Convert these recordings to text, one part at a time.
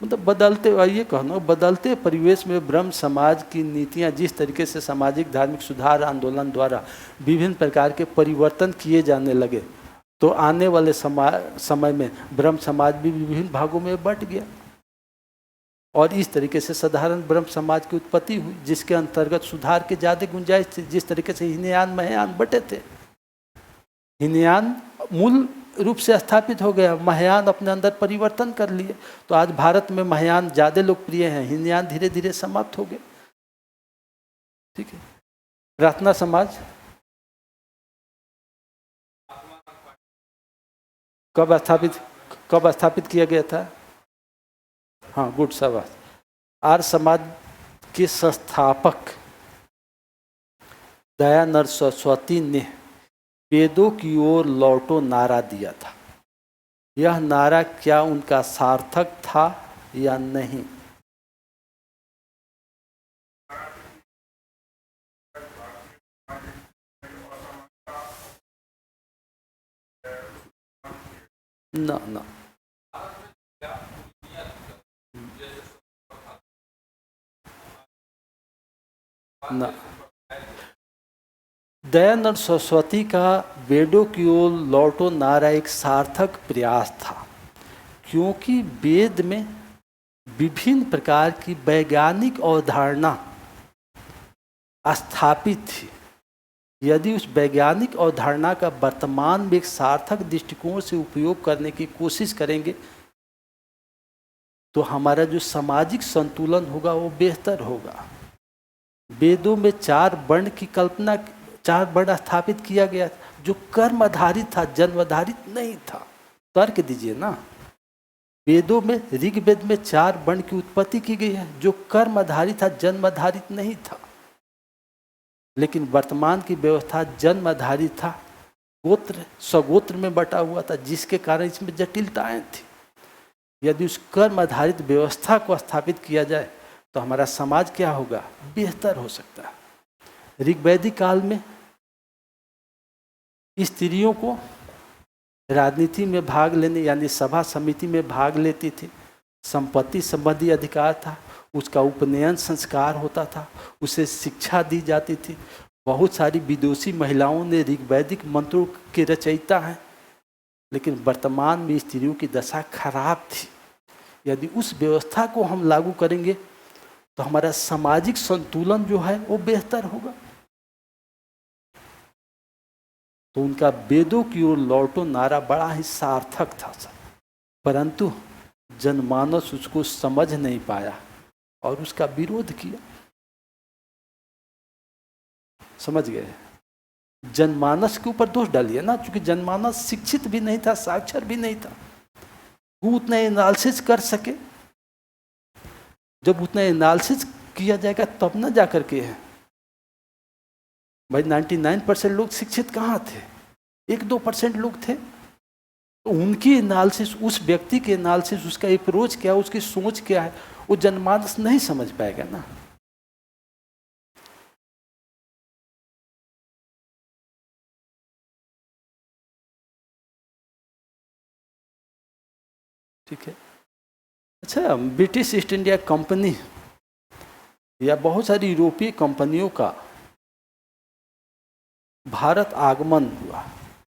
मतलब बदलते परिवेश में ब्रह्म समाज की नीतियाँ जिस तरीके से सामाजिक धार्मिक सुधार आंदोलन द्वारा विभिन्न प्रकार के परिवर्तन किए जाने लगे, तो आने वाले समय में ब्रह्म समाज भी विभिन्न भागों में बंट गया और इस तरीके से साधारण ब्रह्म समाज की उत्पत्ति हुई, जिसके अंतर्गत सुधार के ज़्यादा गुंजाइश थी। जिस तरीके से हीनयान महायान बटे थे, हीनयान मूल रूप से स्थापित हो गया, महायान अपने अंदर परिवर्तन कर लिए, तो आज भारत में महायान ज़्यादा लोकप्रिय हैं, हीनयान धीरे धीरे समाप्त हो गए। ठीक है। प्रार्थना समाज कब स्थापित किया गया था? हाँ, गुड, शाबाश। आर्य समाज के संस्थापक दयानंद सरस्वती ने वेदों की ओर लौटो नारा दिया था। यह नारा क्या उनका सार्थक था या नहीं? ना ना, दयानंद सरस्वती का वेदों की ओर लौटो नारा एक सार्थक प्रयास था, क्योंकि वेद में विभिन्न प्रकार की वैज्ञानिक अवधारणा स्थापित थी। यदि उस वैज्ञानिक अवधारणा का वर्तमान में एक सार्थक दृष्टिकोण से उपयोग करने की कोशिश करेंगे, तो हमारा जो सामाजिक संतुलन होगा वो बेहतर होगा। वेदों में 4 वर्ण की कल्पना, 4 वर्ण स्थापित किया गया जो कर्म आधारित था, जन्म आधारित नहीं था। तर्क दीजिए ना, वेदों में ऋग्वेद में 4 वर्ण की उत्पत्ति की गई है जो कर्म आधारित था, जन्म आधारित नहीं था। लेकिन वर्तमान की व्यवस्था जन्म आधारित था, गोत्र स्वगोत्र में बटा हुआ था, जिसके कारण इसमें जटिलताएं थी। यदि उस कर्म आधारित व्यवस्था को स्थापित किया जाए तो हमारा समाज क्या होगा? बेहतर हो सकता है। ऋग्वैदिक काल में स्त्रियों को राजनीति में भाग लेने यानी सभा समिति में भाग लेती थी, संपत्ति संबंधी अधिकार था, उसका उपनयन संस्कार होता था, उसे शिक्षा दी जाती थी। बहुत सारी विदुषी महिलाओं ने ऋग्वैदिक मंत्रों के रचयिता हैं, लेकिन वर्तमान में स्त्रियों की दशा खराब थी। यदि उस व्यवस्था को हम लागू करेंगे तो हमारा सामाजिक संतुलन जो है वो बेहतर होगा। तो उनका वेदों की ओर लौटो नारा बड़ा ही सार्थक था सर, परंतु जनमानस उसको समझ नहीं पाया और उसका विरोध किया। समझ गए? जनमानस के ऊपर दोष डालिए ना, क्योंकि जनमानस शिक्षित भी नहीं था, साक्षर भी नहीं था। वो उतना एनालिसिस कर सके, जब उतना एनालिसिस किया जाएगा तब ना जाकर के है भाई। 99% लोग शिक्षित कहाँ थे? 1-2% लोग थे। तो उनकी एनालिसिस, उस व्यक्ति के एनालिसिस, उसका अप्रोच क्या है, उसकी सोच क्या है, वो जनमानस नहीं समझ पाएगा ना। ठीक है। अच्छा, ब्रिटिश ईस्ट इंडिया कंपनी या बहुत सारी यूरोपीय कंपनियों का भारत आगमन हुआ,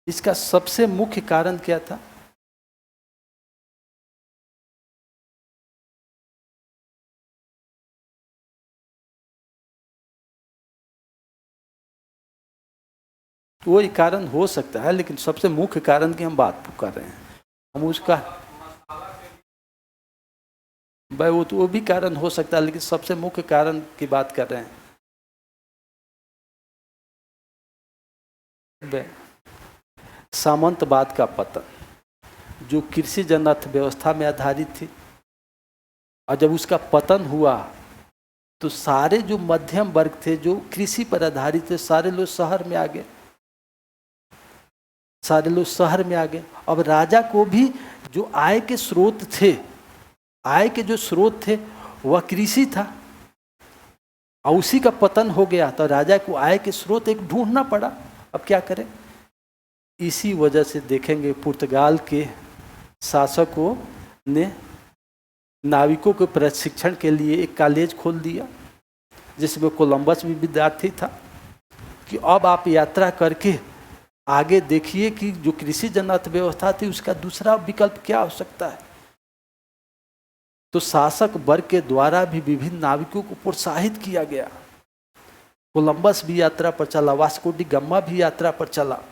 इसका सबसे मुख्य कारण क्या था? वही कारण हो सकता है, लेकिन सबसे मुख्य कारण की हम बात कर रहे हैं, हम उसका भाई वो भी कारण हो सकता है, लेकिन सबसे मुख्य कारण की बात कर रहे हैं। सामंतवाद का पतन, जो कृषि जन अर्थव्यवस्था में आधारित थी, और जब उसका पतन हुआ तो सारे जो मध्यम वर्ग थे, जो कृषि पर आधारित थे, सारे लोग शहर में आ गए, सारे लोग शहर में आ गए। अब राजा को भी जो आय के स्रोत थे, आय के जो स्रोत थे वह कृषि था, और उसी का पतन हो गया, तो राजा को आय के स्रोत एक ढूंढना पड़ा। अब क्या करें? इसी वजह से देखेंगे पुर्तगाल के शासकों ने नाविकों के प्रशिक्षण के लिए एक कॉलेज खोल दिया, जिसमें कोलंबस भी विद्यार्थी था, कि अब आप यात्रा करके आगे देखिए कि जो कृषि जन अर्थव्यवस्था थी उसका दूसरा विकल्प क्या हो सकता है। तो शासक वर्ग के द्वारा भी विभिन्न नाविकों को प्रोत्साहित किया गया। कोलंबस भी यात्रा पर चला, वास्को डी गामा भी यात्रा पर चला।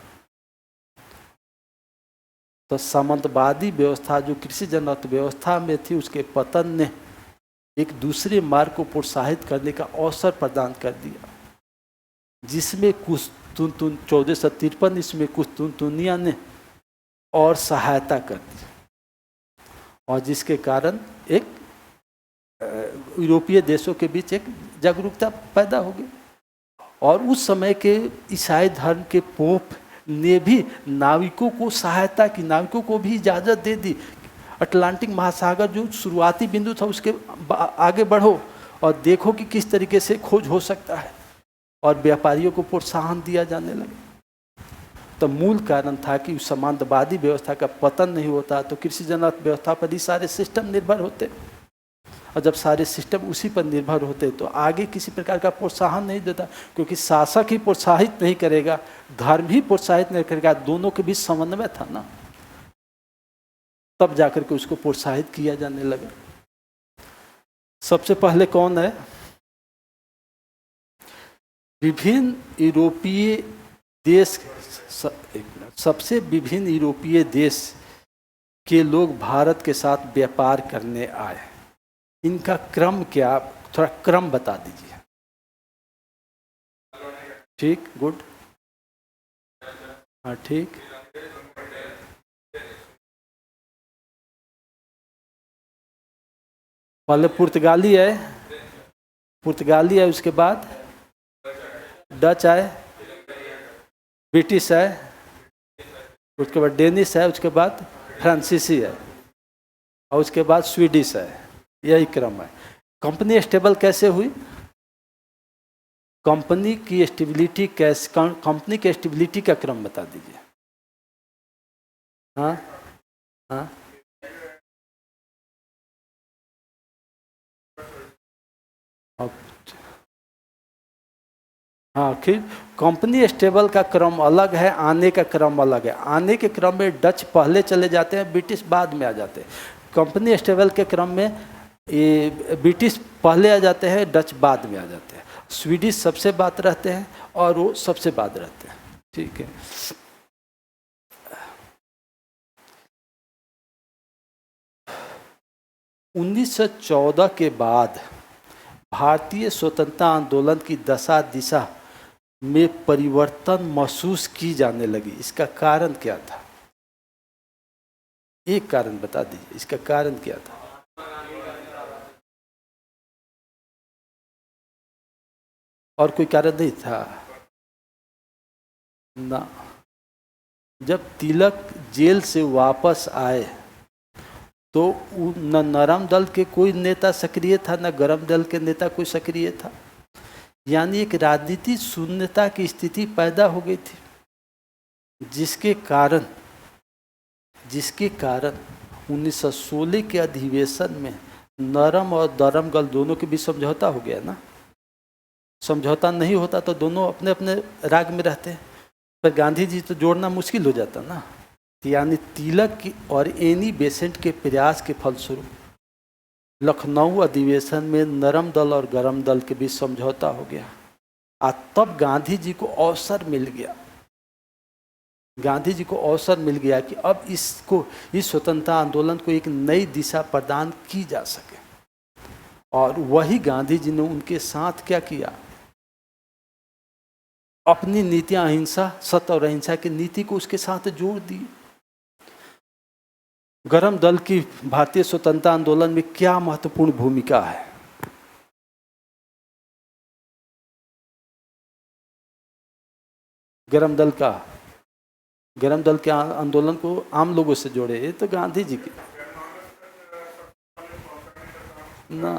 तो सामंतवादी व्यवस्था जो कृषि जन अर्थव्यवस्था में थी, उसके पतन ने एक दूसरे मार्ग को प्रोत्साहित करने का अवसर प्रदान कर दिया, जिसमें कुस्तुनतुन 1453 इसमें कुस्तुनतुनिया ने और सहायता कर दी, और जिसके कारण एक यूरोपीय देशों के बीच एक जागरूकता पैदा हो गई। और उस समय के ईसाई धर्म के पोप ने भी नाविकों को सहायता की, नाविकों को भी इजाज़त दे दी, अटलांटिक महासागर जो शुरुआती बिंदु था उसके आगे बढ़ो और देखो कि किस तरीके से खोज हो सकता है, और व्यापारियों को प्रोत्साहन दिया जाने लगा। तो मूल कारण था कि सामंतवादी व्यवस्था का पतन नहीं होता तो कृषि जन अर्थव्यवस्था पर ही सारे सिस्टम निर्भर होते, और जब सारे सिस्टम उसी पर निर्भर होते तो आगे किसी प्रकार का प्रोत्साहन नहीं देता, क्योंकि शासक ही प्रोत्साहित नहीं करेगा, धर्म ही प्रोत्साहित नहीं करेगा, दोनों के बीच समन्वय था ना, तब जाकर के उसको प्रोत्साहित किया जाने लगा। सबसे पहले कौन है? विभिन्न यूरोपीय देश, सबसे विभिन्न यूरोपीय देश के लोग भारत के साथ व्यापार करने आए। इनका क्रम क्या, थोड़ा क्रम बता दीजिए। ठीक, गुड, हाँ ठीक। पहले पुर्तगाली है, पुर्तगाली है, उसके बाद डच है, ब्रिटिश है, उसके बाद डेनिश है, उसके बाद फ्रांसीसी है, और उसके बाद स्वीडिश है। यही क्रम है। कंपनी स्टेबल कैसे हुई? कंपनी की स्टेबिलिटी कैसे, कंपनी के स्टेबिलिटी का क्रम बता दीजिए। हाँ हाँ, हाँ, फिर कंपनी स्टेबल का क्रम अलग है, आने का क्रम अलग है। आने के क्रम में डच पहले चले जाते हैं, ब्रिटिश बाद में आ जाते हैं। कंपनी स्टेबल के क्रम में ये ब्रिटिश पहले आ जाते हैं, डच बाद में आ जाते हैं, स्वीडिश सबसे बाद रहते हैं और वो सबसे बाद रहते हैं। ठीक है। उन्नीस 1914 के बाद भारतीय स्वतंत्रता आंदोलन की दशा दिशा में परिवर्तन महसूस की जाने लगी। इसका कारण क्या था? एक कारण बता दीजिए, इसका कारण क्या था? और कोई कारण नहीं था ना। जब तिलक जेल से वापस आए तो न नरम दल के कोई नेता सक्रिय था, न गरम दल के नेता कोई सक्रिय था, यानी एक राजनीतिक शून्यता की स्थिति पैदा हो गई थी, जिसके कारण 1916 के अधिवेशन में नरम और दरम दल दोनों के बीच समझौता हो गया ना। समझौता नहीं होता तो दोनों अपने अपने राग में रहते हैं, पर गांधी जी तो जोड़ना मुश्किल हो जाता ना। यानी तिलक की और एनी बेसेंट के प्रयास के फलस्वरूप लखनऊ अधिवेशन में नरम दल और गरम दल के बीच समझौता हो गया। तब गांधी जी को अवसर मिल गया, गांधी जी को अवसर मिल गया कि अब इस स्वतंत्रता आंदोलन को एक नई दिशा प्रदान की जा सके। और वही गांधी जी ने उनके साथ क्या किया? अपनी नीतियां अहिंसा, सत्य और अहिंसा की नीति को उसके साथ जोड़ दी। गरम दल की भारतीय स्वतंत्रता आंदोलन में क्या महत्वपूर्ण भूमिका है? गरम दल के आंदोलन को आम लोगों से जोड़े, ये तो गांधी जी की ना।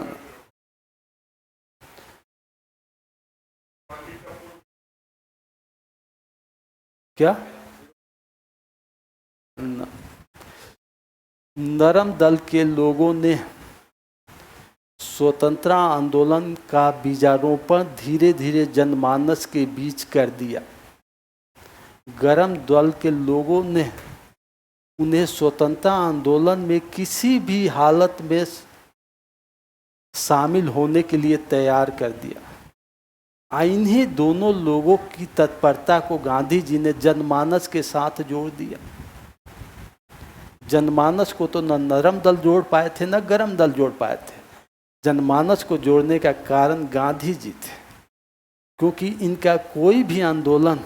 क्या ना? नरम दल के लोगों ने स्वतंत्रता आंदोलन का बीजारोपण धीरे धीरे जनमानस के बीच कर दिया। गरम दल के लोगों ने उन्हें स्वतंत्रता आंदोलन में किसी भी हालत में शामिल होने के लिए तैयार कर दिया। इन्हीं दोनों लोगों की तत्परता को गांधी जी ने जनमानस के साथ जोड़ दिया। जनमानस को तो न नरम दल जोड़ पाए थे न गरम दल जोड़ पाए थे। जनमानस को जोड़ने का कारण गांधी जी थे, क्योंकि इनका कोई भी आंदोलन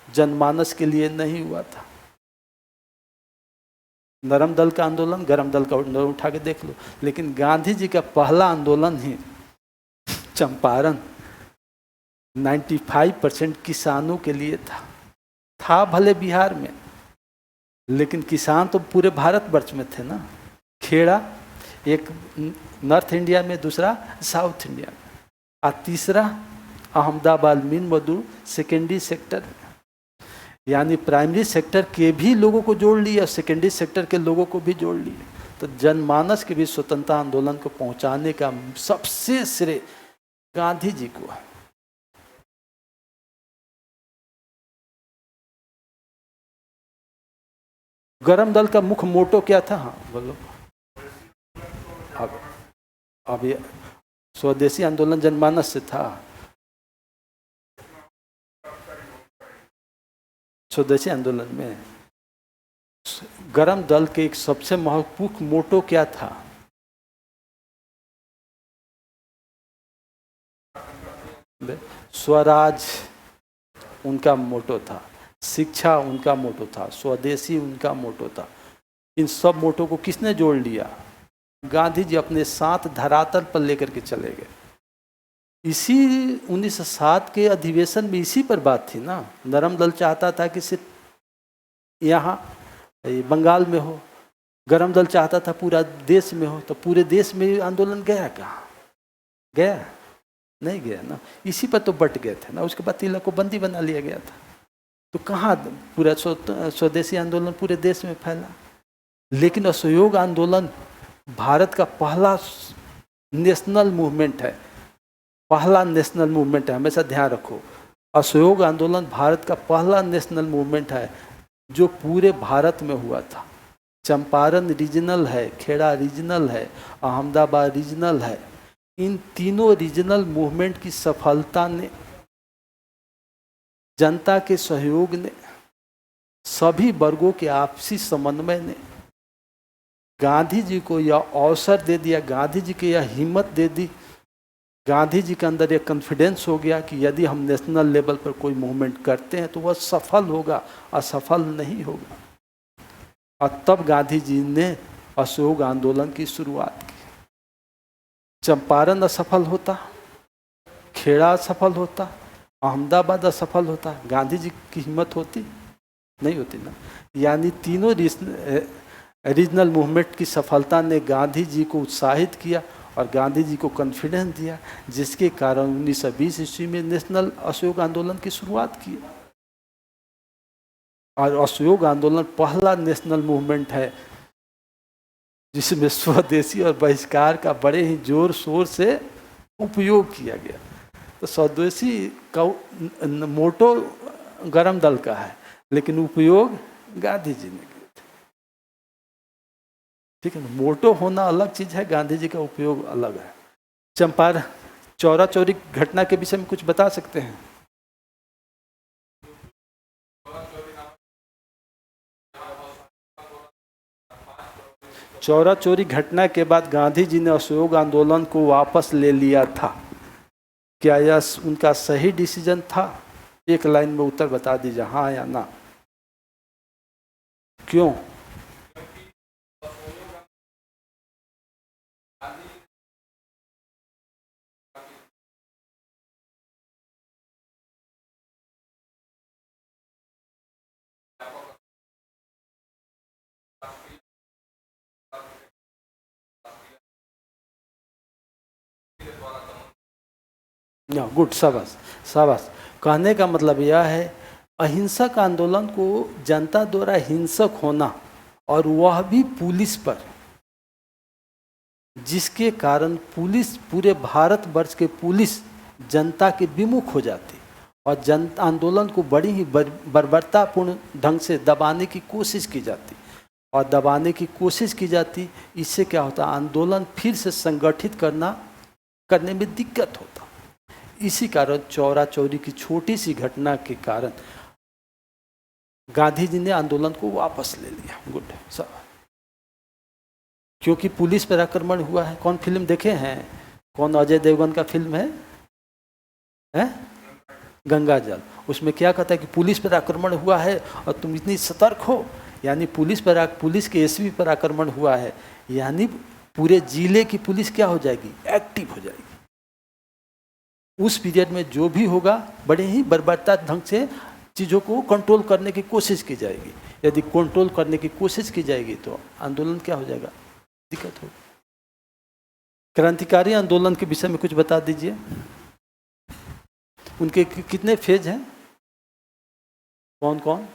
जनमानस के लिए नहीं हुआ था। नरम दल का आंदोलन, गरम दल का आंदोलन उठा के देख लो, लेकिन गांधी जी का पहला आंदोलन ही चंपारण 95% किसानों के लिए था भले बिहार में, लेकिन किसान तो पूरे भारतवर्ष में थे ना। खेड़ा एक नॉर्थ इंडिया में, दूसरा साउथ इंडिया में, और तीसरा अहमदाबाद मीन मजदूर सेकेंडरी सेक्टर में। यानी प्राइमरी सेक्टर के भी लोगों को जोड़ लिया, सेकेंडरी सेक्टर के लोगों को भी जोड़ लिया। तो जनमानस के भी स्वतंत्रता आंदोलन को पहुंचाने का सबसे श्रेय गांधी जी को है। गरम दल का मुख्य मोटो क्या था? हाँ बोलो। अब ये स्वदेशी आंदोलन जनमानस से था। स्वदेशी आंदोलन में गरम दल के एक सबसे महत्वपूर्ण मोटो क्या था? स्वराज उनका मोटो था, शिक्षा उनका मोटो था, स्वदेशी उनका मोटो था। इन सब मोटो को किसने जोड़ लिया? गांधी जी अपने साथ धरातल पर लेकर के चले गए। इसी 1907 के अधिवेशन में इसी पर बात थी ना। नरम दल चाहता था कि सिर्फ यहाँ बंगाल में हो, गरम दल चाहता था पूरा देश में हो। तो पूरे देश में आंदोलन गया कहाँ? गया नहीं गया ना। इसी पर तो बट गए थे ना। उसके बाद तिलक को बंदी बना लिया गया था। तो कहाँ पूरा स्वदेशी आंदोलन पूरे देश में फैला। लेकिन असहयोग आंदोलन भारत का पहला नेशनल मूवमेंट है, पहला नेशनल मूवमेंट है। हमेशा ध्यान रखो, असहयोग आंदोलन भारत का पहला नेशनल मूवमेंट है जो पूरे भारत में हुआ था। चंपारण रीजनल है, खेड़ा रीजनल है, अहमदाबाद रीजनल है। इन तीनों रीजनल मूवमेंट की सफलता ने, जनता के सहयोग ने, सभी वर्गों के आपसी समन्वय ने गांधी जी को यह अवसर दे दिया, गांधी जी की यह हिम्मत दे दी। गांधी जी के अंदर एक कॉन्फिडेंस हो गया कि यदि हम नेशनल लेवल पर कोई मूवमेंट करते हैं तो वह सफल होगा, असफल नहीं होगा। और तब गांधी जी ने असहयोग आंदोलन की शुरुआत की। चंपारण असफल होता, खेड़ा असफल होता, अहमदाबाद असफल होता, गांधी जी की हिम्मत होती नहीं होती ना। यानी तीनों रीजनल मूवमेंट की सफलता ने गांधी जी को उत्साहित किया और गांधी जी को कॉन्फिडेंस दिया, जिसके कारण 1920 ईस्वी में नेशनल असहयोग आंदोलन की शुरुआत की। और असहयोग आंदोलन पहला नेशनल मूवमेंट है जिसमें स्वदेशी और बहिष्कार का बड़े ही जोर शोर से उपयोग किया गया। तो स्वदेशी का मोटो गरम दल का है, लेकिन उपयोग गांधी जी ने किया। ठीक है ना। मोटो होना अलग चीज है, गांधी जी का उपयोग अलग है। चंपारण चौरा चौरी घटना के विषय में कुछ बता सकते हैं? चौरा चौरी घटना के बाद गांधी जी ने असहयोग आंदोलन को वापस ले लिया था। क्या यह उनका सही डिसीजन था? एक लाइन में उत्तर बता दीजिए, हाँ या ना। क्यों? गुड, शाबाश शाबाश। कहने का मतलब यह है, अहिंसक आंदोलन को जनता द्वारा हिंसक होना, और वह भी पुलिस पर, जिसके कारण पुलिस, पूरे भारतवर्ष के पुलिस जनता के विमुख हो जाती और जन आंदोलन को बड़ी ही बर्बरतापूर्ण ढंग से दबाने की कोशिश की जाती और दबाने की कोशिश की जाती। इससे क्या होता, आंदोलन फिर से संगठित करने में दिक्कत होता। इसी कारण चौरा चौरी की छोटी सी घटना के कारण गांधी जी ने आंदोलन को वापस ले लिया। गुड सब, क्योंकि पुलिस पर आक्रमण हुआ है। कौन फिल्म देखे हैं, कौन अजय देवगन का फिल्म है? गंगा जल। उसमें क्या कहता है कि पुलिस पर आक्रमण हुआ है और तुम इतनी सतर्क हो, यानी पुलिस के एसपी पर आक्रमण हुआ है, यानी पूरे जिले की पुलिस क्या हो जाएगी, एक्टिव हो जाएगी। उस पीरियड में जो भी होगा बड़े ही बर्बरता ढंग से चीज़ों को कंट्रोल करने की कोशिश की जाएगी। यदि कंट्रोल करने की कोशिश की जाएगी तो आंदोलन क्या हो जाएगा, दिक्कत होगी। क्रांतिकारी आंदोलन के विषय में कुछ बता दीजिए, उनके कितने फेज हैं, कौन कौन?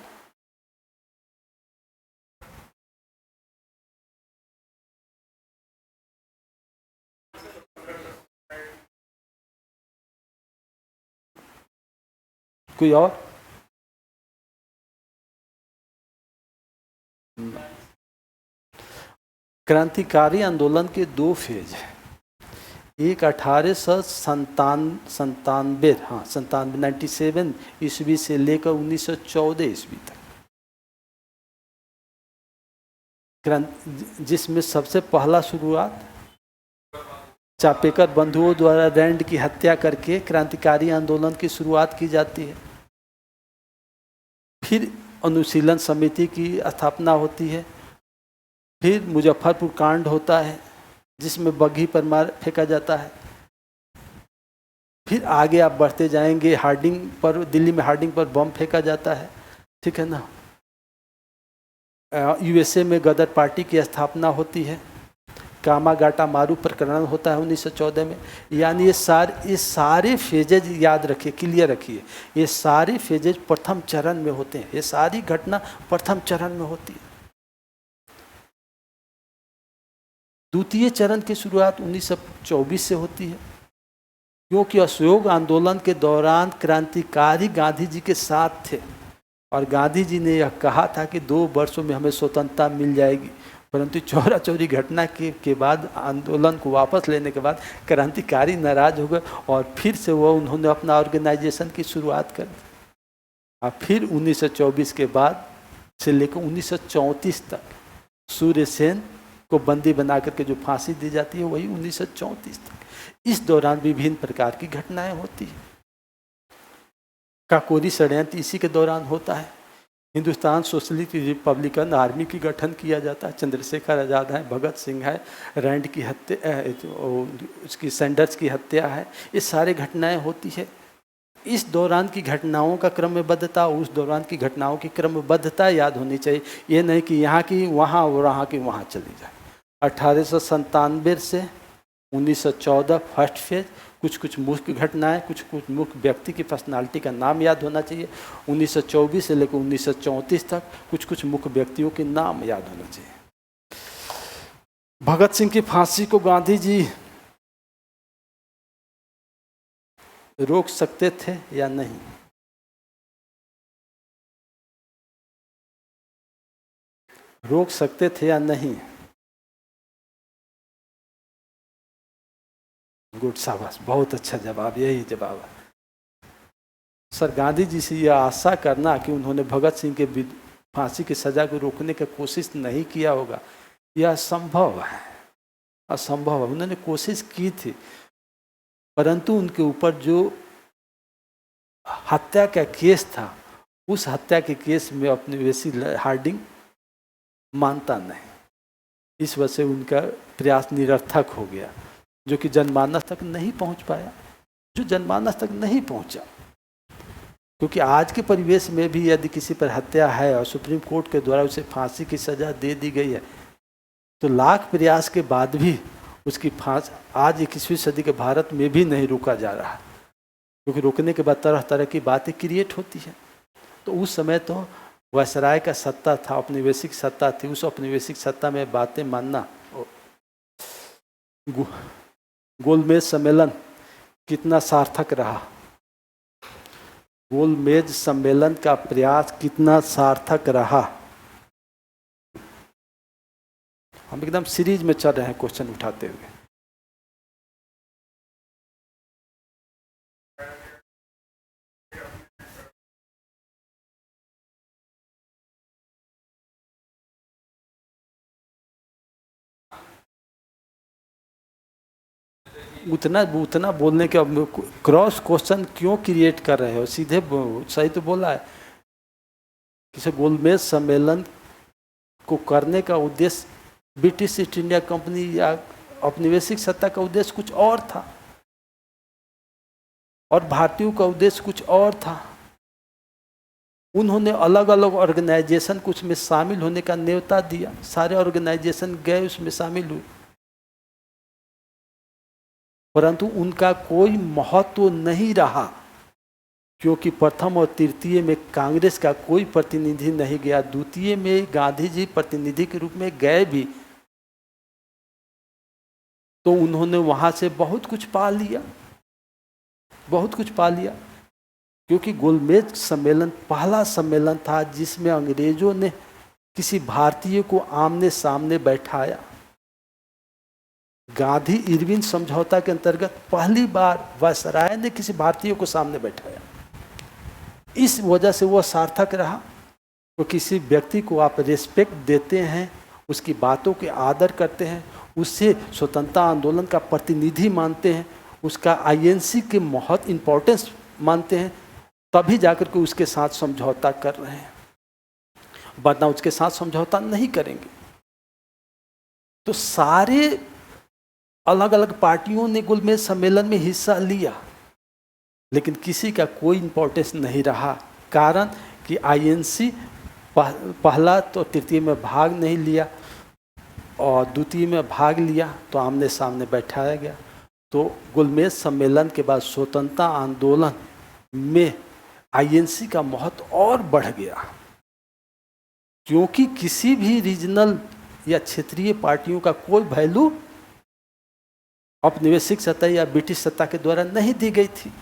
कोई और? क्रांतिकारी आंदोलन के दो फेज हैं। एक 1897 97 ईस्वी से लेकर 1914 ईस्वी तक, जिसमें सबसे पहला शुरुआत चापेकर बंधुओं द्वारा रैंड की हत्या करके क्रांतिकारी आंदोलन की शुरुआत की जाती है। फिर अनुशीलन समिति की स्थापना होती है। फिर मुजफ्फरपुर कांड होता है जिसमें बग्घी पर मार फेंका जाता है। फिर आगे आप बढ़ते जाएंगे, हार्डिंग पर, दिल्ली में हार्डिंग पर बम फेंका जाता है, ठीक है ना। यूएसए में गदर पार्टी की स्थापना होती है। कामागाटा मारू प्रकरण होता है 1914 में। यानी ये सारे फेजेज याद रखिए, क्लियर रखिए, ये सारे फेजेज प्रथम चरण में होते हैं। ये सारी घटना प्रथम चरण में होती है। द्वितीय चरण की शुरुआत 1924 से होती है, क्योंकि असहयोग आंदोलन के दौरान क्रांतिकारी गांधी जी के साथ थे और गांधी जी ने यह कहा था कि 2 वर्षों में हमें स्वतंत्रता मिल जाएगी। परंतु चौरा चौरी घटना के बाद, आंदोलन को वापस लेने के बाद क्रांतिकारी नाराज हो गए और फिर से उन्होंने अपना ऑर्गेनाइजेशन की शुरुआत कर दी। और फिर 1924 के बाद से लेकर 1934 तक सूर्य सेन को बंदी बना करके जो फांसी दी जाती है वही 1934 तक। इस दौरान विभिन्न प्रकार की घटनाएं होती है। काकोरी षड्यंत्र इसी के दौरान होता है। हिंदुस्तान सोशलिस्ट रिपब्लिकन आर्मी की गठन किया जाता है। चंद्रशेखर आज़ाद है, भगत सिंह है, रैंड की हत्या, उसकी सैंडर्स की हत्या है, ये सारे घटनाएं होती है। इस दौरान की घटनाओं का क्रमबद्धता, उस दौरान की घटनाओं की क्रमबद्धता याद होनी चाहिए। ये नहीं कि यहाँ की वहाँ और वहाँ की वहाँ चली जाए। 1897 से 1914 फर्स्ट फेज, कुछ मुख्य घटनाएं, कुछ मुख्य व्यक्ति की पर्सनालिटी का नाम याद होना चाहिए। 1924 से लेकर 1934 तक कुछ मुख्य व्यक्तियों के नाम याद होना चाहिए। भगत सिंह की फांसी को गांधी जी रोक सकते थे या नहीं? रोक सकते थे या नहीं? गुड, शाबाश, बहुत अच्छा जवाब, यही जवाब है सर। गांधी जी से यह आशा करना कि उन्होंने भगत सिंह के फांसी की सजा को रोकने की कोशिश नहीं किया होगा, यह असंभव है, असंभव है। उन्होंने कोशिश की थी, परंतु उनके ऊपर जो हत्या का केस था, उस हत्या के केस में औपनिवेशिक हार्डिंग मानता नहीं। इस वजह से उनका प्रयास निरर्थक हो गया, जो कि जनमानस तक नहीं पहुंच पाया, जो जनमानस तक नहीं पहुंचा। क्योंकि आज के परिवेश में भी यदि किसी पर हत्या है और सुप्रीम कोर्ट के द्वारा उसे फांसी की सजा दे दी गई है, तो लाख प्रयास के बाद भी उसकी फांसी आज 21वीं सदी के भारत में भी नहीं रोका जा रहा, क्योंकि रोकने के बाद तरह तरह की बातें क्रिएट होती हैं। तो उस समय तो वायसराय का सत्ता था, औपनिवेशिक सत्ता थी, उस औपनिवेशिक सत्ता में बातें मानना गो- गोलमेज सम्मेलन कितना सार्थक रहा? गोलमेज सम्मेलन का प्रयास कितना सार्थक रहा? हम एकदम सीरीज में चल रहे हैं क्वेश्चन उठाते हुए। उतना उतना बोलने के, अब क्रॉस क्वेश्चन क्यों क्रिएट कर रहे हो? सीधे सही तो बोला है कि गोलमेज सम्मेलन को करने का उद्देश्य ब्रिटिश ईस्ट इंडिया कंपनी या औपनिवेशिक सत्ता का उद्देश्य कुछ और था और भारतीयों का उद्देश्य कुछ और था। उन्होंने अलग अलग ऑर्गेनाइजेशन को उसमें शामिल होने का न्योता दिया, सारे ऑर्गेनाइजेशन गए, उसमें शामिल हुए, परंतु उनका कोई महत्व नहीं रहा, क्योंकि प्रथम और तृतीय में कांग्रेस का कोई प्रतिनिधि नहीं गया। द्वितीय में गांधी जी प्रतिनिधि के रूप में गए भी, तो उन्होंने वहां से बहुत कुछ पा लिया, बहुत कुछ पा लिया, क्योंकि गोलमेज सम्मेलन पहला सम्मेलन था जिसमें अंग्रेजों ने किसी भारतीय को आमने सामने बैठाया। गांधी इरविन समझौता के अंतर्गत पहली बार वायसराय ने किसी भारतीय को सामने बैठाया। इस वजह से वह सार्थक रहा। तो किसी व्यक्ति को आप रिस्पेक्ट देते हैं, उसकी बातों के आदर करते हैं, उससे स्वतंत्रता आंदोलन का प्रतिनिधि मानते हैं, उसका आईएनसी के बहुत इम्पोर्टेंस मानते हैं, तभी जाकर के उसके साथ समझौता कर रहे हैं, वरना उसके साथ समझौता नहीं करेंगे। तो सारे अलग अलग पार्टियों ने गोलमेज सम्मेलन में हिस्सा लिया, लेकिन किसी का कोई इम्पोर्टेंस नहीं रहा। कारण कि आईएनसी पहला तो तृतीय में भाग नहीं लिया और द्वितीय में भाग लिया तो आमने सामने बैठाया गया। तो गोलमेज सम्मेलन के बाद स्वतंत्रता आंदोलन में आईएनसी का महत्व और बढ़ गया, क्योंकि किसी भी रीजनल या क्षेत्रीय पार्टियों का कोई वैल्यू औपनिवेशिक सत्ता या ब्रिटिश सत्ता के द्वारा नहीं दी गई थी।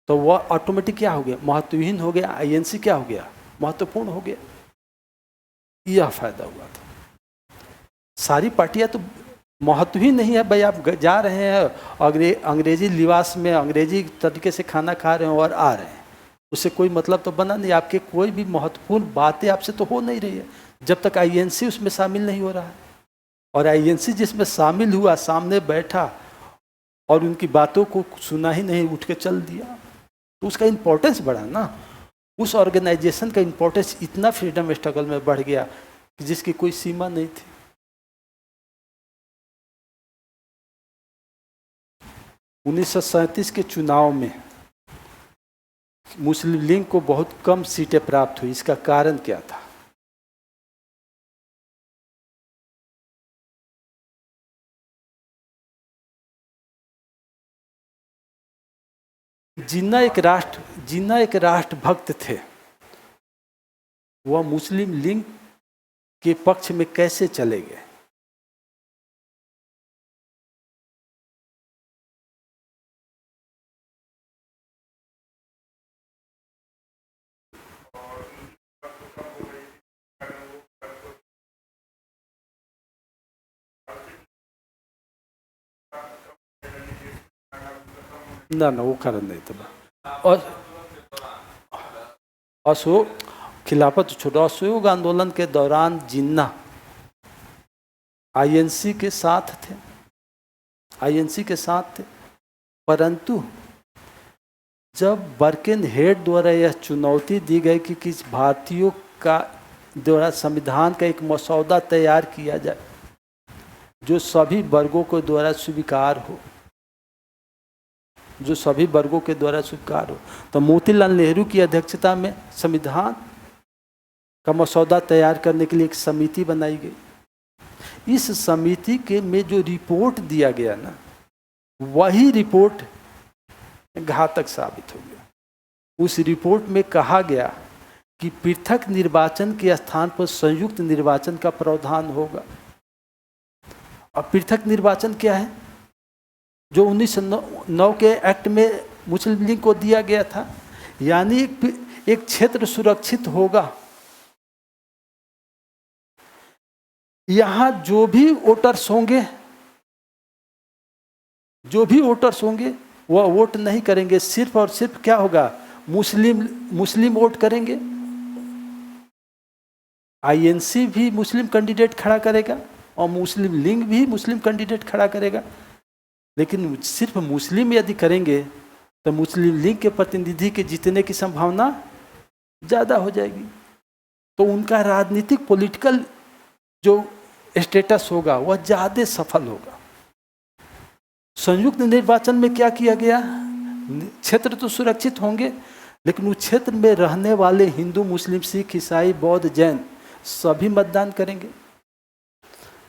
तो वह ऑटोमेटिक क्या हो गया? महत्वहीन हो गया। आईएनसी क्या हो गया? महत्वपूर्ण हो गया। यह फायदा हुआ था। सारी पार्टियां तो महत्व ही नहीं है भाई, आप जा रहे हैं अंग्रेजी लिबास में अंग्रेजी तरीके से खाना खा रहे हैं और आ रहे हैं, उससे कोई मतलब तो बना नहीं। आपके कोई भी महत्वपूर्ण बातें आपसे तो हो नहीं रही है जब तक आईएनसी उसमें शामिल नहीं हो रहा है। और आईएनसी जिसमें शामिल हुआ, सामने बैठा और उनकी बातों को सुना ही नहीं, उठ के चल दिया, तो उसका इम्पोर्टेंस बढ़ा ना। उस ऑर्गेनाइजेशन का इम्पोर्टेंस इतना फ्रीडम स्ट्रगल में बढ़ गया कि जिसकी कोई सीमा नहीं थी। 1937 के चुनाव में मुस्लिम लीग को बहुत कम सीटें प्राप्त हुई। इसका कारण क्या था? जिन्ना एक राष्ट्रभक्त थे, वह मुस्लिम लीग के पक्ष में कैसे चले गए? ना वो कारण नहीं था। और खिलाफत छोड़ो, असहयोग आंदोलन के दौरान जिन्ना आईएनसी के साथ थे, परंतु जब बर्केनहेड द्वारा यह चुनौती दी गई कि किस भारतीयों का द्वारा संविधान का एक मसौदा तैयार किया जाए जो सभी वर्गों के द्वारा स्वीकार हो, तो मोतीलाल नेहरू की अध्यक्षता में संविधान का मसौदा तैयार करने के लिए एक समिति बनाई गई। इस समिति के में जो रिपोर्ट दिया गया ना, वही रिपोर्ट घातक साबित हो गया। उस रिपोर्ट में कहा गया कि पृथक निर्वाचन के स्थान पर संयुक्त निर्वाचन का प्रावधान होगा अब पृथक निर्वाचन क्या है? जो 1909 के एक्ट में मुस्लिम लीग को दिया गया था, यानी एक क्षेत्र सुरक्षित होगा। यहां जो भी वोटर्स होंगे वह वोट नहीं करेंगे, सिर्फ और सिर्फ क्या होगा, मुस्लिम वोट करेंगे। आईएनसी भी मुस्लिम कैंडिडेट खड़ा करेगा और मुस्लिम लीग भी मुस्लिम कैंडिडेट खड़ा करेगा। लेकिन सिर्फ मुस्लिम यदि करेंगे तो मुस्लिम लीग के प्रतिनिधि के जीतने की संभावना ज़्यादा हो जाएगी। तो उनका राजनीतिक पॉलिटिकल जो स्टेटस होगा वह ज़्यादा सफल होगा। संयुक्त निर्वाचन में क्या किया गया, क्षेत्र तो सुरक्षित होंगे, लेकिन उस क्षेत्र में रहने वाले हिंदू, मुस्लिम, सिख, ईसाई, बौद्ध, जैन सभी मतदान करेंगे।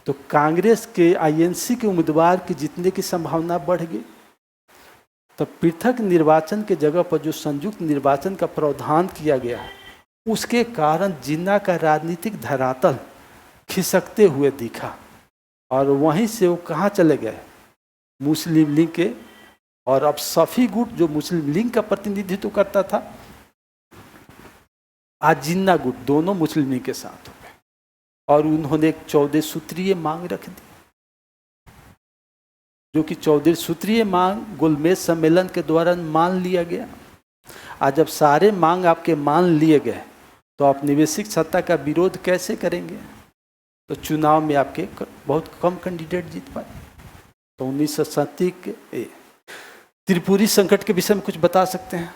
तो कांग्रेस के आईएनसी के उम्मीदवार की जीतने की संभावना बढ़ गई। तो पृथक निर्वाचन के जगह पर जो संयुक्त निर्वाचन का प्रावधान किया गया है, उसके कारण जिन्ना का राजनीतिक धरातल खिसकते हुए दिखा और वहीं से वो कहाँ चले गए, मुस्लिम लीग के। और अब सफ़ी गुट जो मुस्लिम लीग का प्रतिनिधित्व करता था, आज जिन्ना गुट दोनों मुस्लिम लीग के साथ हो गए और उन्होंने एक 14 सूत्रीय मांग रख दी, जो कि 14 सूत्रीय मांग गोलमेज सम्मेलन के द्वारा मान लिया गया। आज जब सारे मांग आपके मान लिए गए तो आप निवेशित सत्ता का विरोध कैसे करेंगे? तो चुनाव में आपके बहुत कम कैंडिडेट जीत पाए। तो 1937 के त्रिपुरी संकट के विषय में कुछ बता सकते हैं?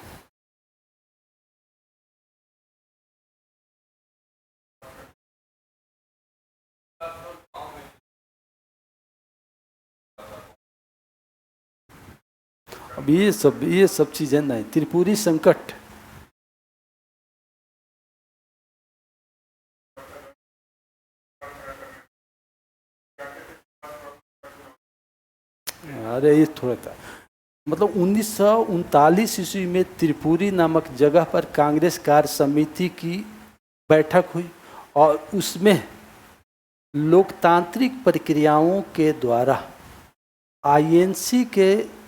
अब ये सब चीजें नहीं, त्रिपुरी संकट अरे ये थोड़ा था, मतलब 1939 ईस्वी में त्रिपुरी नामक जगह पर कांग्रेस कार्य समिति की बैठक हुई और उसमें लोकतांत्रिक प्रक्रियाओं के द्वारा आईएनसी के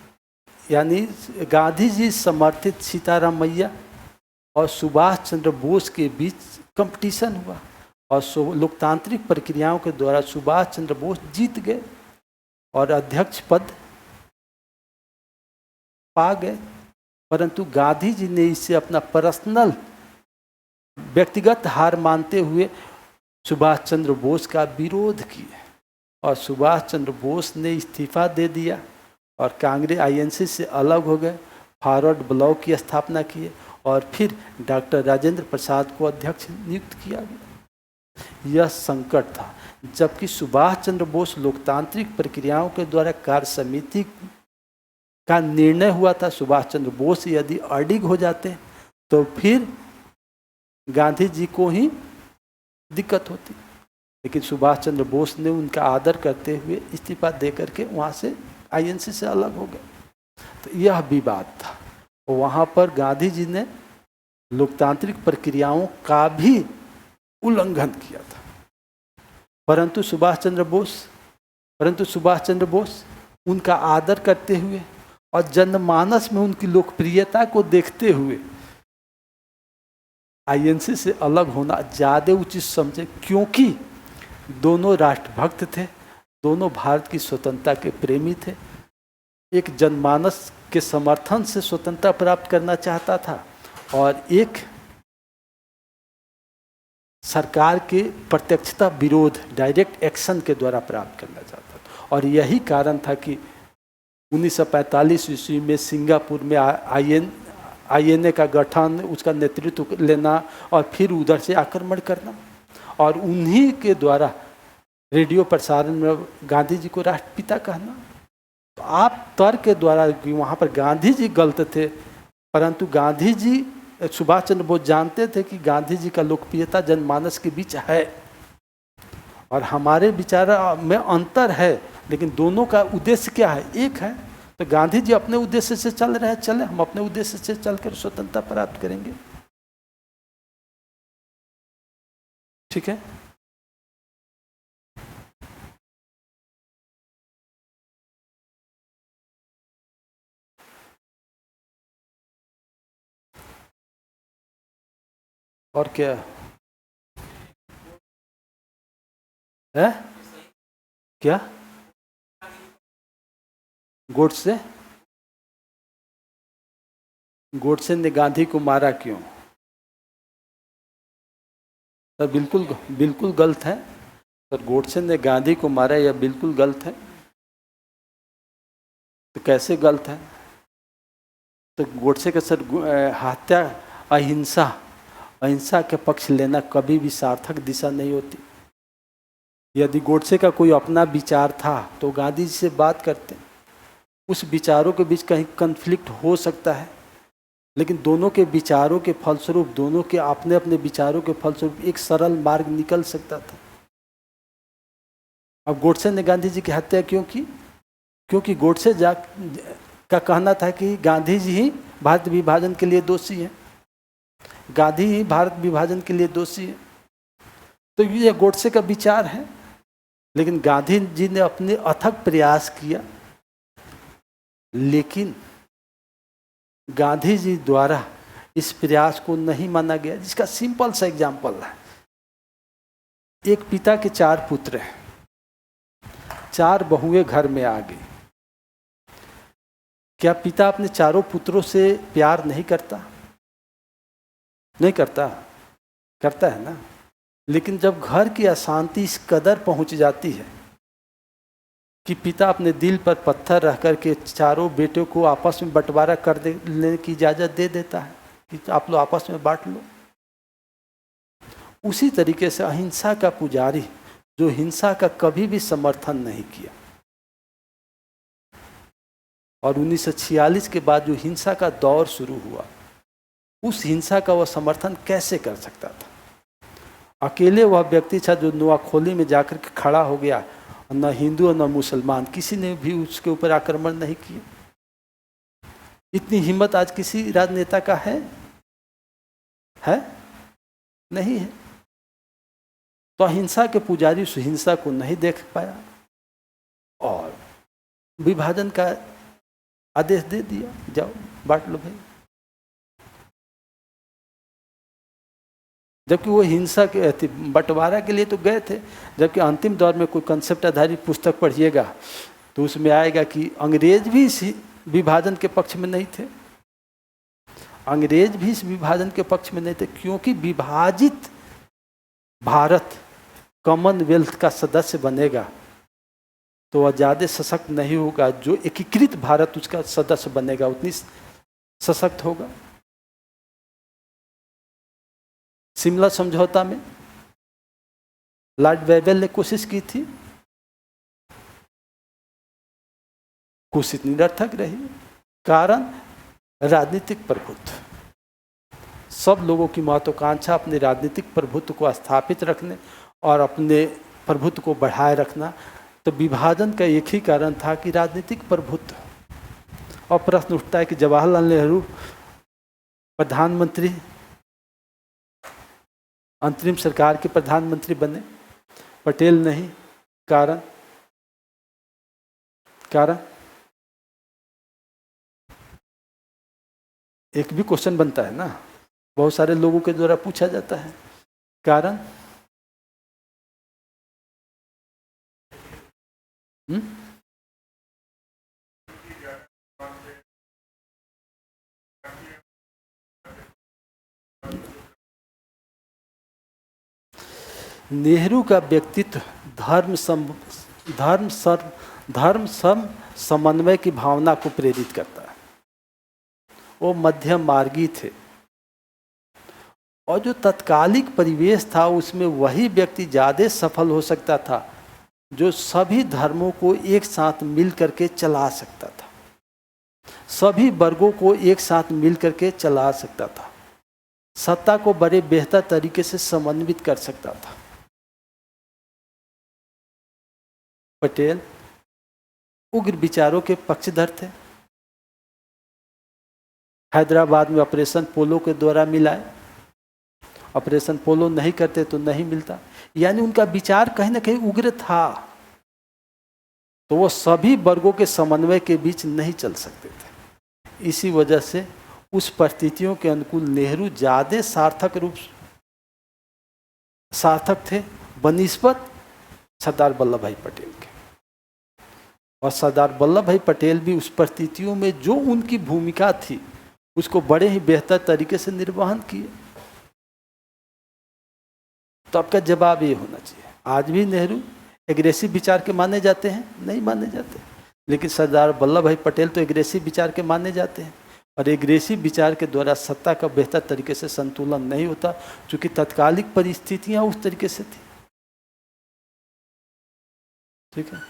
यानी गांधी जी समर्थित सीतारामैया और सुभाष चंद्र बोस के बीच कंपटीशन हुआ और लोकतांत्रिक प्रक्रियाओं के द्वारा सुभाष चंद्र बोस जीत गए और अध्यक्ष पद पा गए। परंतु गांधी जी ने इसे अपना पर्सनल व्यक्तिगत हार मानते हुए सुभाष चंद्र बोस का विरोध किया और सुभाष चंद्र बोस ने इस्तीफा दे दिया और कांग्रेस आईएनसी से अलग हो गए, फॉरवर्ड ब्लॉक की स्थापना किए और फिर डॉक्टर राजेंद्र प्रसाद को अध्यक्ष नियुक्त किया गया। यह संकट था, जबकि सुभाष चंद्र बोस लोकतांत्रिक प्रक्रियाओं के द्वारा कार्य समिति का निर्णय हुआ था। सुभाष चंद्र बोस यदि अडिग हो जाते तो फिर गांधी जी को ही दिक्कत होती, लेकिन सुभाष चंद्र बोस ने उनका आदर करते हुए इस्तीफा दे करके वहाँ से आईएनसी से अलग हो गए। तो यह विवाद था, वहाँ पर गांधी जी ने लोकतांत्रिक प्रक्रियाओं का भी उल्लंघन किया था। परंतु सुभाष चंद्र बोस उनका आदर करते हुए और जनमानस में उनकी लोकप्रियता को देखते हुए आईएनसी से अलग होना ज़्यादा उचित समझे, क्योंकि दोनों राष्ट्रभक्त थे, दोनों भारत की स्वतंत्रता के प्रेमी थे। एक जनमानस के समर्थन से स्वतंत्रता प्राप्त करना चाहता था और एक सरकार के प्रत्यक्षता विरोध डायरेक्ट एक्शन के द्वारा प्राप्त करना चाहता था। और यही कारण था कि 1945 ईस्वी में सिंगापुर में आईएनए का गठन, उसका नेतृत्व लेना और फिर उधर से आक्रमण करना और उन्हीं के द्वारा रेडियो प्रसारण में गांधी जी को राष्ट्रपिता कहना। तो आप तर्क के द्वारा कि वहाँ पर गांधी जी गलत थे, परंतु गांधी जी सुभाष चंद्र बोस जानते थे कि गांधी जी का लोकप्रियता जनमानस के बीच है और हमारे विचार में अंतर है, लेकिन दोनों का उद्देश्य क्या है, एक है। तो गांधी जी अपने उद्देश्य से चल रहे हैं, चले, हम अपने उद्देश्य से चलकर स्वतंत्रता प्राप्त करेंगे। ठीक है। और क्या है? क्या गोडसे ने गांधी को मारा क्यों? सर बिल्कुल बिल्कुल गलत है सर। गोडसे ने गांधी को मारा यह बिल्कुल गलत है। तो कैसे गलत है? तो गोडसे का सर हत्या अहिंसा के पक्ष लेना कभी भी सार्थक दिशा नहीं होती। यदि गोडसे का कोई अपना विचार था तो गांधी जी से बात करते। उस विचारों के बीच कहीं कन्फ्लिक्ट हो सकता है, लेकिन दोनों के विचारों के फलस्वरूप, दोनों के अपने अपने विचारों के फलस्वरूप एक सरल मार्ग निकल सकता था। अब गोडसे ने गांधी जी की हत्या क्यों की? क्योंकि गोडसे का कहना था कि गांधी जी ही भारत विभाजन के लिए दोषी हैं, गांधी ही भारत विभाजन के लिए दोषी है। तो ये गोडसे का विचार है, लेकिन गांधी जी ने अपने अथक प्रयास किया, लेकिन गांधी जी द्वारा इस प्रयास को नहीं माना गया। जिसका सिंपल सा एग्जाम्पल है, एक पिता के 4 पुत्र हैं, 4 बहुएं घर में आ गई। क्या पिता अपने चारों पुत्रों से प्यार नहीं करता? नहीं करता, करता है ना। लेकिन जब घर की अशांति इस कदर पहुंच जाती है कि पिता अपने दिल पर पत्थर रख करके चारों बेटों को आपस में बंटवारा कर लेने की इजाज़त दे देता है कि आप लोग आपस में बांट लो। उसी तरीके से अहिंसा का पुजारी जो हिंसा का कभी भी समर्थन नहीं किया, और 1946 के बाद जो हिंसा का दौर शुरू हुआ, उस हिंसा का वह समर्थन कैसे कर सकता था? अकेले वह व्यक्ति था जो नोआखोली में जाकर के खड़ा हो गया, न हिंदू और न मुसलमान, किसी ने भी उसके ऊपर आक्रमण नहीं किया। इतनी हिम्मत आज किसी राजनेता का है? नहीं है। तो अहिंसा के पुजारी उस हिंसा को नहीं देख पाया और विभाजन का आदेश दे दिया, जाओ बांट लो भाई। जबकि वो हिंसा के बंटवारा के लिए तो गए थे। जबकि अंतिम दौर में कोई कंसेप्ट आधारित पुस्तक पढ़िएगा तो उसमें आएगा कि अंग्रेज भी इस विभाजन के पक्ष में नहीं थे। अंग्रेज भी इस विभाजन के पक्ष में नहीं थे, क्योंकि विभाजित भारत कॉमनवेल्थ का सदस्य बनेगा तो वह ज़्यादा सशक्त नहीं होगा, जो एकीकृत भारत उसका सदस्य बनेगा उतनी सशक्त होगा। शिमला समझौता में लॉर्ड वेबल ने कोशिश की थी, कोशिश निरर्थक रही। कारण राजनीतिक प्रभुत्व। सब लोगों की महत्वाकांक्षा अपने राजनीतिक प्रभुत्व को स्थापित रखने और अपने प्रभुत्व को बढ़ाए रखना। तो विभाजन का एक ही कारण था कि राजनीतिक प्रभुत्व। और प्रश्न उठता है कि जवाहरलाल नेहरू प्रधानमंत्री, अंतरिम सरकार के प्रधानमंत्री बने, पटेल नहीं। कारण एक भी क्वेश्चन बनता है ना, बहुत सारे लोगों के द्वारा पूछा जाता है। कारण नेहरू का व्यक्तित्व धर्म समन्वय की भावना को प्रेरित करता है। वो मध्यम मार्गी थे और जो तत्कालिक परिवेश था उसमें वही व्यक्ति ज़्यादा सफल हो सकता था जो सभी धर्मों को एक साथ मिल करके चला सकता था, सभी वर्गों को एक साथ मिल करके चला सकता था, सत्ता को बड़े बेहतर तरीके से समन्वित कर सकता था। पटेल उग्र विचारों के पक्षधर थे। हैदराबाद में ऑपरेशन पोलो के द्वारा मिलाए, ऑपरेशन पोलो नहीं करते तो नहीं मिलता। यानी उनका विचार कहीं ना कहीं उग्र था, तो वो सभी वर्गों के समन्वय के बीच नहीं चल सकते थे। इसी वजह से उस परिस्थितियों के अनुकूल नेहरू ज़्यादा सार्थक रूप सार्थक थे बनिस्बत सरदार वल्लभ भाई पटेल के। और सरदार वल्लभ भाई पटेल भी उस परिस्थितियों में जो उनकी भूमिका थी उसको बड़े ही बेहतर तरीके से निर्वहन किए। तो आपका जवाब ये होना चाहिए। आज भी नेहरू एग्रेसिव विचार के माने जाते हैं? नहीं माने जाते। लेकिन सरदार वल्लभ भाई पटेल तो एग्रेसिव विचार के माने जाते हैं। और एग्रेसिव विचार के द्वारा सत्ता का बेहतर तरीके से संतुलन नहीं होता, क्योंकि तत्कालिक परिस्थितियां उस तरीके से थी। ठीक है,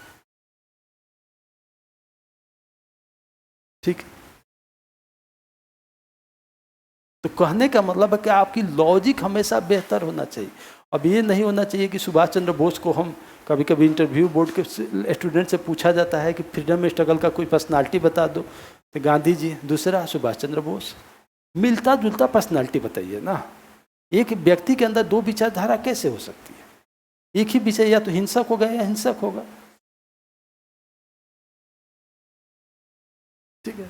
ठीक है। तो कहने का मतलब है कि आपकी लॉजिक हमेशा बेहतर होना चाहिए। अब ये नहीं होना चाहिए कि सुभाष चंद्र बोस को हम कभी कभी इंटरव्यू बोर्ड के स्टूडेंट से पूछा जाता है कि फ्रीडम स्ट्रगल का कोई पर्सनालिटी बता दो, तो गांधी जी, दूसरा सुभाष चंद्र बोस, मिलता जुलता पर्सनालिटी बताइए ना। एक व्यक्ति के अंदर दो विचारधारा कैसे हो सकती है? एक ही विषय या तो हिंसक होगा या हिंसक होगा। ठीक है,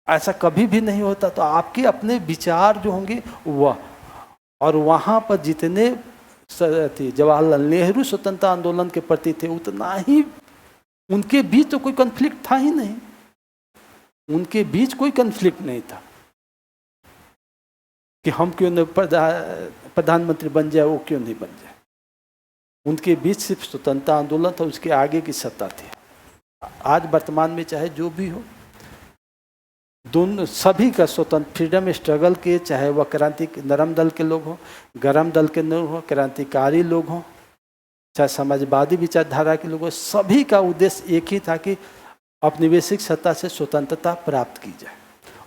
ऐसा कभी भी नहीं होता। तो आपके अपने विचार जो होंगे वह, और वहाँ पर जितने जवाहरलाल नेहरू स्वतंत्रता आंदोलन के प्रति थे उतना ही उनके बीच तो कोई कॉन्फ्लिक्ट था ही नहीं। उनके बीच कोई कॉन्फ्लिक्ट नहीं था कि हम क्यों न प्रधानमंत्री बन जाए, वो क्यों नहीं बन जाए। उनके बीच सिर्फ स्वतंत्रता आंदोलन था, उसके आगे की सत्ता थी। आज वर्तमान में चाहे जो भी हो, दोनों सभी का स्वतंत्र फ्रीडम स्ट्रगल के, चाहे वह क्रांति नरम दल के लोग हों, गरम दल के लोग हों, क्रांतिकारी लोग हों, चाहे समाजवादी विचारधारा के लोग हों, सभी का उद्देश्य एक ही था कि औपनिवेशिक सत्ता से स्वतंत्रता प्राप्त की जाए।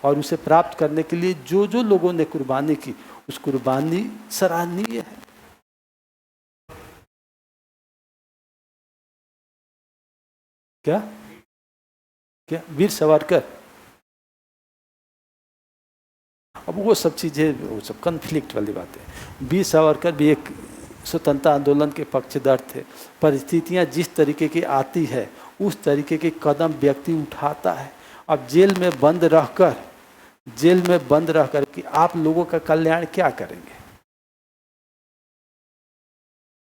और उसे प्राप्त करने के लिए जो जो लोगों ने कुर्बानी की, उस कुर्बानी सराहनीय है। क्या क्या वीर सावरकर, अब वो सब चीज़ें, वो सब कन्फ्लिक्ट वाली बातें। वीर सावरकर भी एक स्वतंत्रता आंदोलन के पक्षधर थे। परिस्थितियां जिस तरीके की आती है उस तरीके के कदम व्यक्ति उठाता है। अब जेल में बंद रहकर कि आप लोगों का कल्याण क्या करेंगे?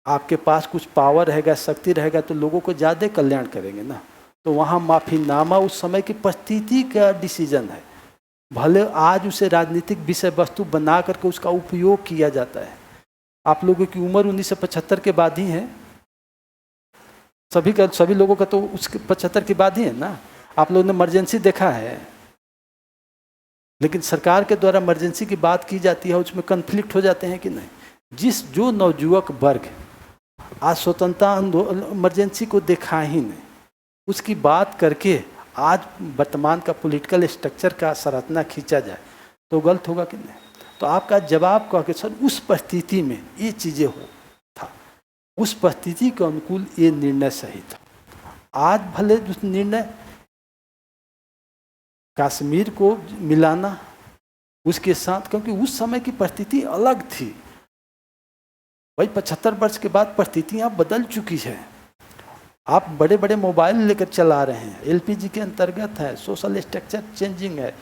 आपके पास कुछ पावर रहेगा, शक्ति रहेगा, तो लोगों को ज़्यादा कल्याण करेंगे ना। तो वहाँ माफीनामा उस समय की परिस्थिति का डिसीजन है। भले आज उसे राजनीतिक विषय वस्तु बना करके उसका उपयोग किया जाता है। आप लोगों की उम्र 1975 के बाद ही है, सभी लोगों का तो उसके 75 के बाद ही है ना। आप लोगों ने इमरजेंसी देखा है, लेकिन सरकार के द्वारा इमरजेंसी की बात की जाती है, उसमें कन्फ्लिक्ट हो जाते हैं कि नहीं। जो नवयुवक वर्ग आज स्वतंत्रता इमरजेंसी को देखा ही नहीं, उसकी बात करके आज वर्तमान का पॉलिटिकल स्ट्रक्चर का संरचना खींचा जाए तो गलत होगा कि नहीं। तो आपका जवाब कह के सर उस परिस्थिति में ये चीज़ें हो था, उस परिस्थिति के अनुकूल ये निर्णय सही था। आज भले उस निर्णय कश्मीर को मिलाना उसके साथ, क्योंकि उस समय की परिस्थिति अलग थी भाई। 75 वर्ष के बाद परिस्थितियाँ बदल चुकी है। आप बड़े बड़े मोबाइल लेकर चला रहे हैं, एलपीजी के अंतर्गत है, सोशल स्ट्रक्चर चेंजिंग है।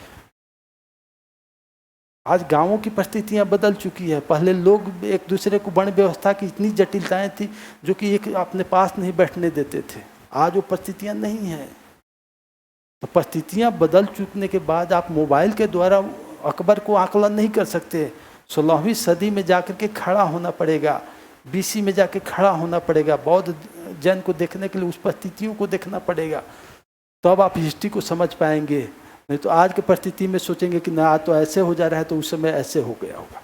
आज गांवों की परिस्थितियां बदल चुकी है। पहले लोग एक दूसरे को वर्ण व्यवस्था की इतनी जटिलताएं थी जो कि एक अपने पास नहीं बैठने देते थे। आज वो परिस्थितियां नहीं है। तो परिस्थितियां बदल चुकने के बाद आप मोबाइल के द्वारा अकबर को आकलन नहीं कर सकते। 16वीं सदी में जाकर के खड़ा होना पड़ेगा, बीसी में जाके खड़ा होना पड़ेगा, बौद्ध जैन को देखने के लिए उस परिस्थितियों को देखना पड़ेगा, तब आप हिस्ट्री को समझ पाएंगे। नहीं तो आज की परिस्थिति में सोचेंगे कि ना आज तो ऐसे हो जा रहा है, तो उस समय ऐसे हो गया होगा।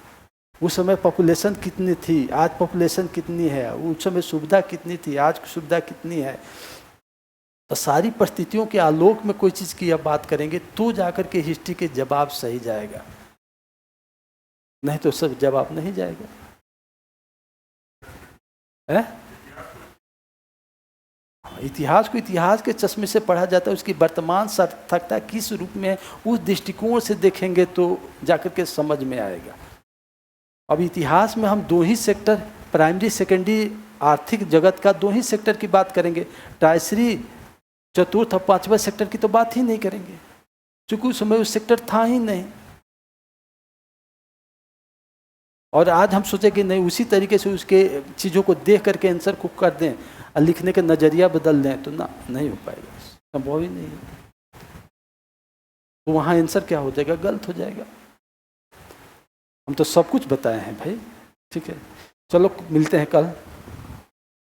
उस समय पॉपुलेशन कितनी थी, आज पॉपुलेशन कितनी है, उस समय सुविधा कितनी थी, आज सुविधा कितनी है। तो सारी परिस्थितियों के आलोक में कोई चीज़ की आप बात करेंगे तो जाकर के हिस्ट्री के जवाब सही जाएगा, नहीं तो सब जवाब नहीं जाएगा। इतिहास को इतिहास के चश्मे से पढ़ा जाता है, उसकी वर्तमान सार्थकता किस रूप में है उस दृष्टिकोण से देखेंगे तो जाकर के समझ में आएगा। अब इतिहास में हम दो ही सेक्टर, प्राइमरी सेकेंडरी आर्थिक जगत का दो ही सेक्टर की बात करेंगे, टाइसरी चतुर्थ और पांचवा सेक्टर की तो बात ही नहीं करेंगे, क्योंकि उस समय उस सेक्टर था ही नहीं। और आज हम सोचे कि नहीं उसी तरीके से उसके चीज़ों को देख करके आंसर को कर दें और लिखने का नज़रिया बदल दें, तो ना नहीं हो पाएगा, संभव ही नहीं है। तो वहाँ आंसर क्या हो जाएगा, गलत हो जाएगा। हम तो सब कुछ बताए हैं भाई, ठीक है, चलो मिलते हैं कल।